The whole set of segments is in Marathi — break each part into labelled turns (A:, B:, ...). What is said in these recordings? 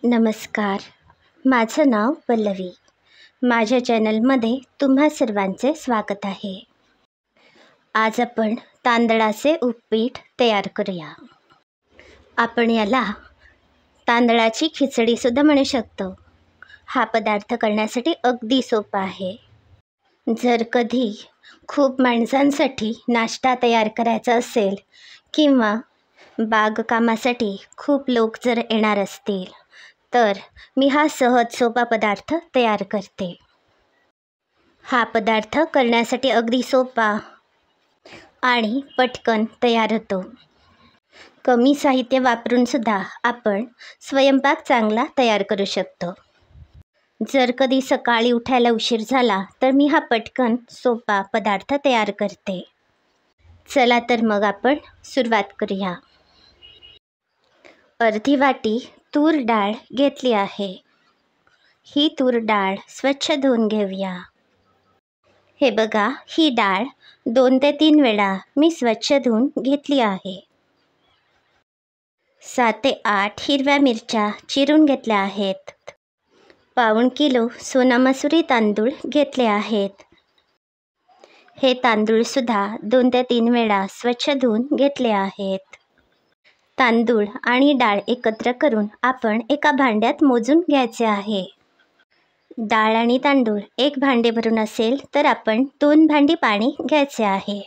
A: नमस्कार. माझं नाव पल्लवी. माझ्या चॅनलमध्ये तुम्हा सर्वांचे स्वागत आहे. आज आपण तांदळाचे उपीट तयार करूया. आपण याला तांदळाची खिचडीसुद्धा म्हणू शकतो. हा पदार्थ करण्यासाठी अगदी सोपा आहे. जर कधी खूप माणसांसाठी नाश्ता तयार करायचा असेल किंवा बागकामासाठी खूप लोक जर येणार असतील तर मी हा सहज सोपा पदार्थ तयार करते. हा पदार्थ करण्यासाठी अगदी सोपा आणि पटकन तयार होतो. कमी साहित्य वापरूनसुद्धा आपण स्वयंपाक चांगला तयार करू शकतो. जर कधी सकाळी उठायला उशीर झाला तर मी हा पटकन सोपा पदार्थ तयार करते. चला तर मग आपण सुरुवात करूया. अर्धी वाटी तूर डाळ घेतली आहे. ही तूर डाळ स्वच्छ धुवून घेऊया. हे बघा, ही डाळ 2 ते 3 वेळा मी स्वच्छ धुवून घेतली आहे. 7 ते 8 हिरव्या मिरच्या चिरून घेतल्या आहेत. पाऊण किलो सोना मसुरी तांदूळ घेतले आहेत. हे तांदूळसुद्धा 2 ते 3 वेळा स्वच्छ धुवून घेतले आहेत. तांदूळ आणि डाळ एकत्र करून आपण एका भांड्यात मोजून घ्यायचे आहे. डाळ आणि तांदूळ 1 भांडे भरून असेल तर आपण 2 भांडी पाणी घ्यायचे आहे.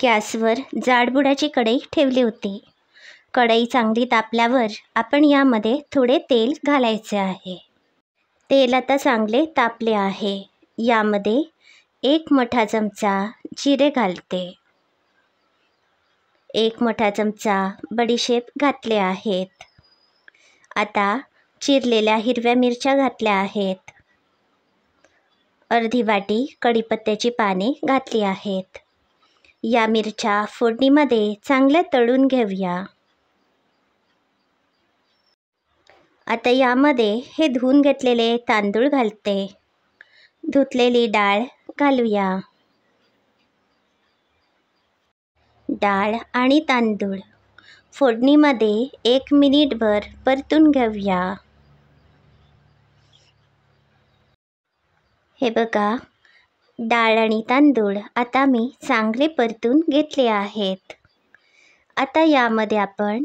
A: गॅसवर जाडबुडाची कढई ठेवली होती. कढई चांगली तापल्यावर आपण यामध्ये थोडे तेल घालायचे आहे. तेल आता चांगले तापले आहे. यामध्ये 1 मोठा चमचा जिरे घालते. 1 मोठा चमचा बडीशेप घातले आहेत. आता चिरलेल्या हिरव्या मिरच्या घातल्या आहेत. अर्धी वाटी कढीपत्त्याची पाने घातली आहेत. या मिरच्या फोडणीमध्ये चांगल्या तळून घेऊया. आता यामध्ये हे धुवून घेतलेले तांदूळ घालते. धुतलेली डाळ घालूया. डाळ आणि तांदूळ फोडणीमध्ये 1 मिनिटभर परतून घेऊया. हे बघा, डाळ आणि तांदूळ आता मी चांगले परतून घेतले आहेत. आता यामध्ये आपण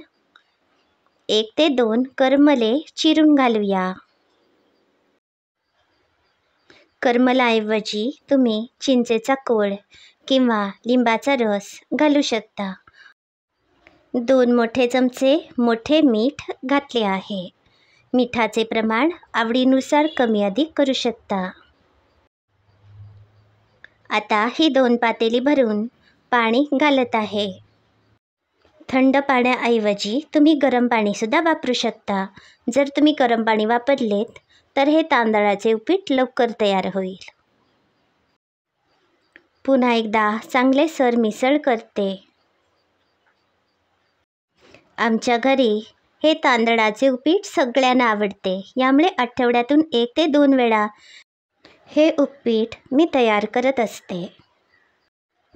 A: 1 ते 2 करमले चिरून घालूया. करमलाऐवजी तुम्ही चिंचेचा कोळ किंवा लिंबाचा रस घालू शकता. 2 मोठे चमचे मोठे मीठ घातले आहे. मिठाचे प्रमाण आवडीनुसार कमी अधिक करू शकता. आता ही 2 पातेली भरून पाणी घालत आहे. थंड पाण्याऐवजी तुम्ही गरम पाणीसुद्धा वापरू शकता. जर तुम्ही गरम पाणी वापरलेत तर हे तांदळाचे उपीट लवकर तयार होईल. पुन्हा एकदा चांगले सरमिसळ करते. आमच्या घरी हे तांदळाचे उपीट सगळ्यांना आवडते. यामुळे आठवड्यातून 1 ते 2 वेळा हे उपीट मी तयार करत असते.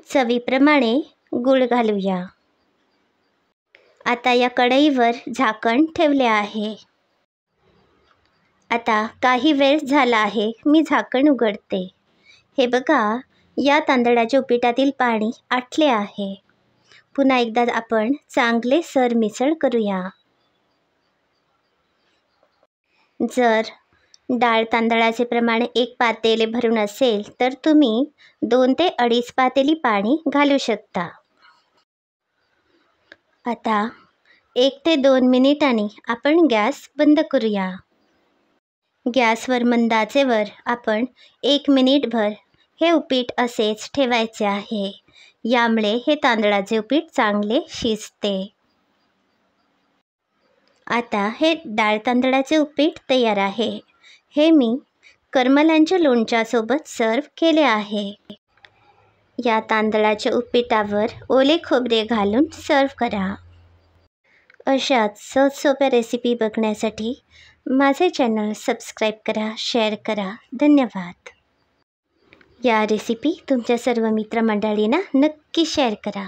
A: चवीप्रमाणे गूळ घालूया. आता या कढईवर झाकण ठेवले आहे. आता काही वेळ झाला आहे. मी झाकण उघडते. हे बघा, या तांदळाच्या उपीटातील पाणी आटले आहे. पुन्हा एकदा आपण चांगले सरमिसळ करूया. जर डाळ तांदळाचे प्रमाण 1 पातेले भरून असेल तर तुम्ही 2 ते 2.5 पातेली पाणी घालू शकता. आता 1 ते 2 मिनिटांनी आपण गॅस बंद करूया. गॅसवर मंद आचेवर आपण 1 मिनिटभर हे उपीट असेच ठेवायचे आहे. यामुळे हे तांदळाचे उपीट चांगले शिजते. आता हे डाळ तांदळाचे उपीट तयार आहे. हे मी करमलांच्या लोणच्यासोबत सर्व केले आहे. या तांदळाच्या उपीटावर ओले खोबरे घालून सर्व करा. अशाच सहज सोप्या रेसिपी बघण्यासाठी माझे चॅनल सबस्क्राईब करा, शेअर करा. धन्यवाद. या रेसिपी तुमच्या सर्व मित्रमंडळींना नक्की शेअर करा.